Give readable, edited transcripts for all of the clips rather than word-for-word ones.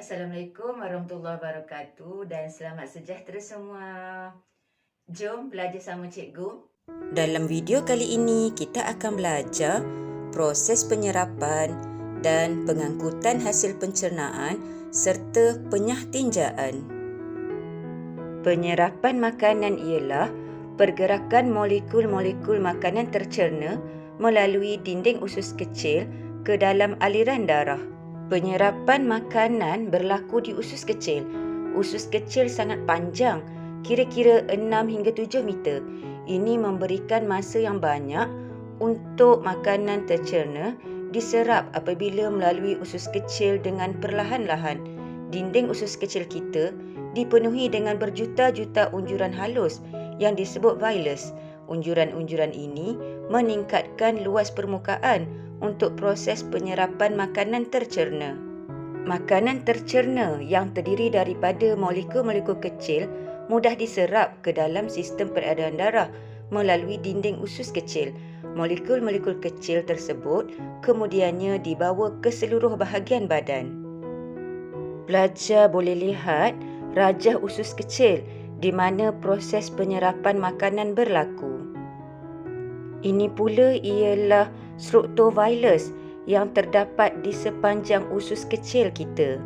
Assalamualaikum warahmatullahi wabarakatuh dan selamat sejahtera semua. Jom belajar sama cikgu. Dalam video kali ini, kita akan belajar proses penyerapan dan pengangkutan hasil pencernaan serta penyah tinjaan. Penyerapan makanan ialah pergerakan molekul-molekul makanan tercerna melalui dinding usus kecil ke dalam aliran darah. Penyerapan makanan berlaku di usus kecil. Usus kecil sangat panjang, kira-kira 6 hingga 7 meter. Ini memberikan masa yang banyak untuk makanan tercerna diserap apabila melalui usus kecil dengan perlahan-lahan. Dinding usus kecil kita dipenuhi dengan berjuta-juta unjuran halus yang disebut vilus. Unjuran-unjuran ini meningkatkan luas permukaan untuk proses penyerapan makanan tercerna. Makanan tercerna yang terdiri daripada molekul-molekul kecil mudah diserap ke dalam sistem peredaran darah melalui dinding usus kecil. Molekul-molekul kecil tersebut kemudiannya dibawa ke seluruh bahagian badan. Pelajar boleh lihat rajah usus kecil di mana proses penyerapan makanan berlaku. Ini pula ialah struktur vilus yang terdapat di sepanjang usus kecil kita.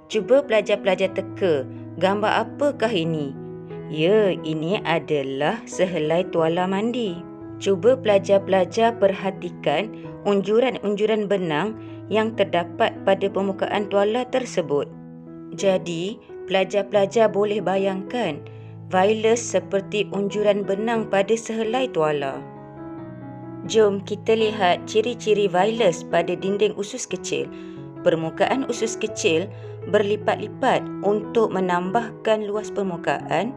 Cuba pelajar-pelajar teka, gambar apakah ini? Ya, ini adalah sehelai tuala mandi. Cuba pelajar-pelajar perhatikan unjuran-unjuran benang yang terdapat pada permukaan tuala tersebut. Jadi, pelajar-pelajar boleh bayangkan vilus seperti unjuran benang pada sehelai tuala. Jom kita lihat ciri-ciri vilus pada dinding usus kecil. Permukaan usus kecil berlipat-lipat untuk menambahkan luas permukaan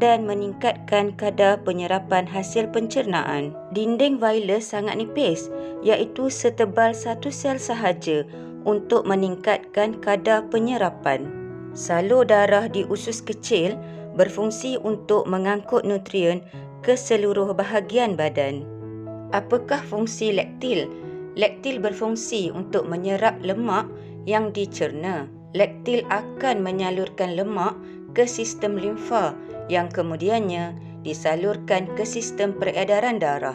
dan meningkatkan kadar penyerapan hasil pencernaan. Dinding vilus sangat nipis, iaitu setebal satu sel sahaja untuk meningkatkan kadar penyerapan. Salur darah di usus kecil berfungsi untuk mengangkut nutrien ke seluruh bahagian badan. Apakah fungsi lektil? Lektil berfungsi untuk menyerap lemak yang dicerna. Lektil akan menyalurkan lemak ke sistem limfa yang kemudiannya disalurkan ke sistem peredaran darah.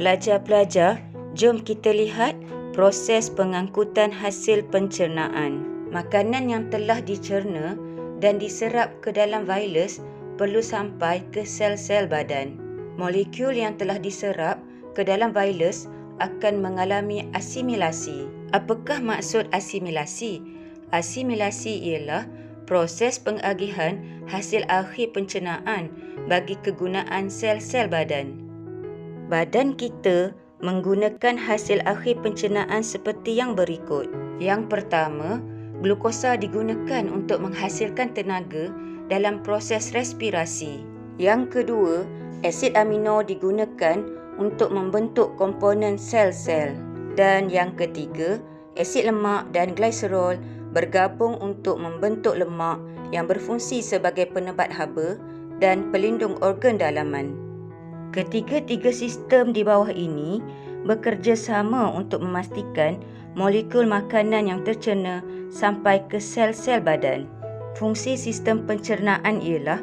Pelajar-pelajar, jom kita lihat proses pengangkutan hasil pencernaan. Makanan yang telah dicerna dan diserap ke dalam vilus perlu sampai ke sel-sel badan. Molekul yang telah diserap ke dalam vilus akan mengalami asimilasi. Apakah maksud asimilasi? Asimilasi ialah proses pengagihan hasil akhir pencernaan bagi kegunaan sel-sel badan. Badan kita menggunakan hasil akhir pencernaan seperti yang berikut. Yang pertama, glukosa digunakan untuk menghasilkan tenaga dalam proses respirasi. Yang kedua, asid amino digunakan untuk membentuk komponen sel-sel. Dan yang ketiga, asid lemak dan gliserol bergabung untuk membentuk lemak yang berfungsi sebagai penebat haba dan pelindung organ dalaman. Ketiga-tiga sistem di bawah ini bekerjasama untuk memastikan molekul makanan yang tercerna sampai ke sel-sel badan. Fungsi sistem pencernaan ialah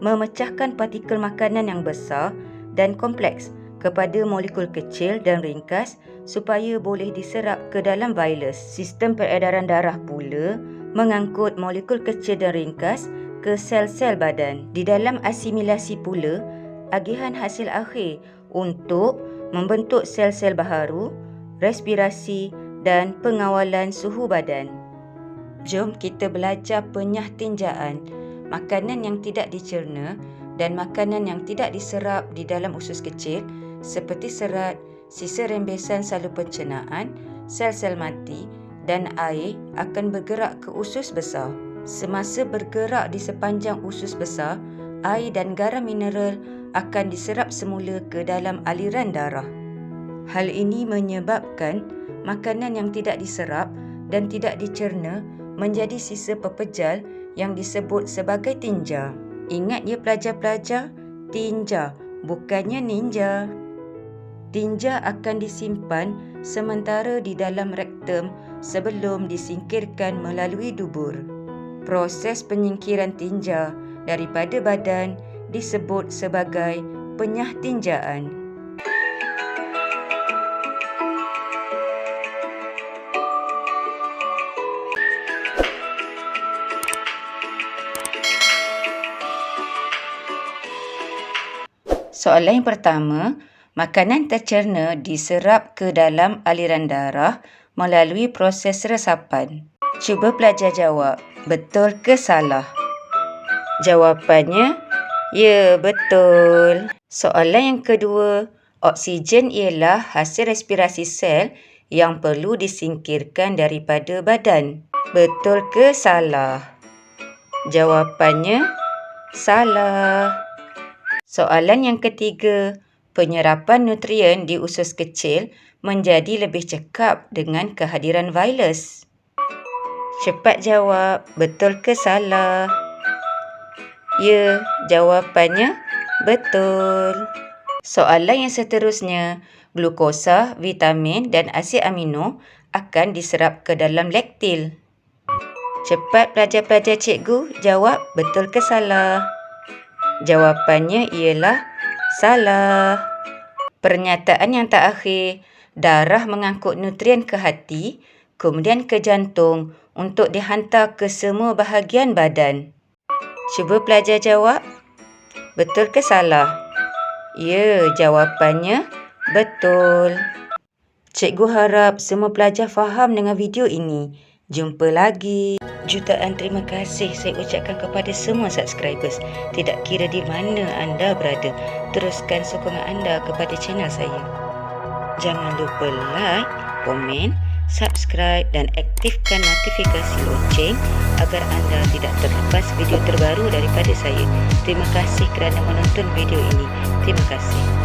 memecahkan partikel makanan yang besar dan kompleks kepada molekul kecil dan ringkas supaya boleh diserap ke dalam vilus. Sistem peredaran darah pula mengangkut molekul kecil dan ringkas ke sel-sel badan. Di dalam asimilasi pula, agihan hasil akhir untuk membentuk sel-sel baharu, respirasi dan pengawalan suhu badan. Jom kita belajar penyah tinjaan. Makanan yang tidak dicerna dan makanan yang tidak diserap di dalam usus kecil seperti serat, sisa rembesan salur pencernaan, sel-sel mati dan air akan bergerak ke usus besar. Semasa bergerak di sepanjang usus besar, air dan garam mineral akan diserap semula ke dalam aliran darah. Hal ini menyebabkan makanan yang tidak diserap dan tidak dicerna menjadi sisa pepejal yang disebut sebagai tinja. Ingat ya pelajar-pelajar, tinja bukannya ninja. Tinja akan disimpan sementara di dalam rektum sebelum disingkirkan melalui dubur. Proses penyingkiran tinja daripada badan disebut sebagai penyah tinjaan. Soalan yang pertama, makanan tercerna diserap ke dalam aliran darah melalui proses resapan. Cuba pelajar jawab, betul ke salah? Jawapannya, ya, betul. Soalan yang kedua, oksigen ialah hasil respirasi sel yang perlu disingkirkan daripada badan. Betul ke salah? Jawapannya, salah. Soalan yang ketiga, penyerapan nutrien di usus kecil menjadi lebih cekap dengan kehadiran virus. Cepat jawab, betul ke salah? Ya, jawapannya betul. Soalan yang seterusnya, glukosa, vitamin dan asid amino akan diserap ke dalam lektil. Cepat pelajar-pelajar cikgu jawab, betul ke salah? Jawapannya ialah salah. Pernyataan yang terakhir, darah mengangkut nutrien ke hati, kemudian ke jantung untuk dihantar ke semua bahagian badan. Cuba pelajar jawab, betul ke salah? Ya, jawapannya betul. Cikgu harap semua pelajar faham dengan video ini. Jumpa lagi. Jutaan terima kasih saya ucapkan kepada semua subscribers. Tidak kira di mana anda berada, teruskan sokongan anda kepada channel saya. Jangan lupa like, komen, subscribe dan aktifkan notifikasi loceng agar anda tidak terlepas video terbaru daripada saya. Terima kasih kerana menonton video ini. Terima kasih.